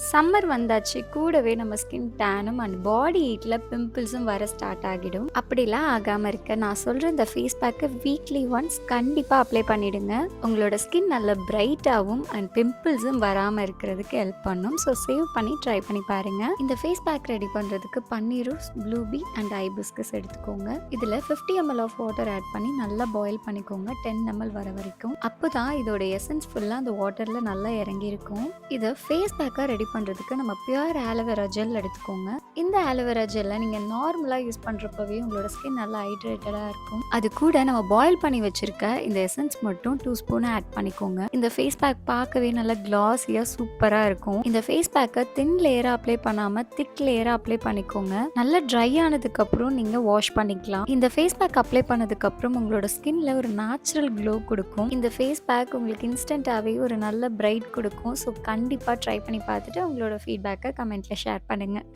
Summer வந்தாச்சு. கூடவே நம்ம ஸ்கின் டேனும் அண்ட் பாடி ஹீட்ல பிம்பிள்ஸும் வர ஸ்டார்ட் ஆகிடும். அப்படிலாம் ஆகாம இருக்க நான் சொல்ற இந்த ஃபேஸ் பேக்கை வீக்லி ஒன்ஸ் கண்டிப்பா அப்ளை பண்ணிடுங்க. உங்களோட ஸ்கின் நல்ல பிரைட்டாகவும் அண்ட் பிம்பிள்ஸும் வராம இருக்கிறதுக்கு ஹெல்ப் பண்ணும். ஸோ சேவ் பண்ணி ட்ரை பண்ணி பாருங்க. இந்த ஃபேஸ் பேக் ரெடி பண்றதுக்கு பன்னீரும் ப்ளூபி அண்ட் ஐபிஸ்கஸ் எடுத்துக்கோங்க. இதுல 50 ml ஆஃப் வாட்டர் ஆட் பண்ணி நல்லா பாயில் பண்ணிக்கோங்க 10 ml வர வரைக்கும். அப்போதான் இதோட எசன்ஸ் ஃபுல்லா அந்த வாட்டர்ல நல்லா இறங்கி இருக்கும். இதை ஃபேஸ் பேக்கா ரெடி பண்ணுறதுக்கு நம்ம பியூர் ஆலோவேரா ஜெல் எடுத்துக்கோங்க. இந்த ஆலோவேரா ஜெல்லை நீங்கள் நார்மலாக யூஸ் பண்ணுறப்பவே உங்களோட ஸ்கின் நல்லா ஹைட்ரேட்டடாக இருக்கும். அது கூட நம்ம பாயில் பண்ணி வச்சுருக்க இந்த எசன்ஸ் மட்டும் 2 ஸ்பூன் ஆட் பண்ணிக்கோங்க. இந்த ஃபேஸ் பேக் பார்க்கவே நல்லா கிளாஸியாக சூப்பராக இருக்கும். இந்த ஃபேஸ் பேக்கை தின் லேயராக அப்ளை பண்ணாமல் திக் லேயராக அப்ளை பண்ணிக்கோங்க. நல்லா ட்ரை ஆனதுக்கப்புறம் நீங்கள் வாஷ் பண்ணிக்கலாம். இந்த ஃபேஸ் பேக் அப்ளை பண்ணதுக்கப்புறம் உங்களோட ஸ்கின்ல ஒரு நேச்சுரல் க்ளோ கொடுக்கும். இந்த ஃபேஸ் பேக் உங்களுக்கு இன்ஸ்டண்ட்டாகவே ஒரு நல்ல பிரைட் கொடுக்கும். ஸோ கண்டிப்பாக ட்ரை பண்ணி பார்த்துட்டு உங்களோட ஃபீட்பேக்கை கமெண்ட்டில் ஷேர் பண்ணுங்கள்.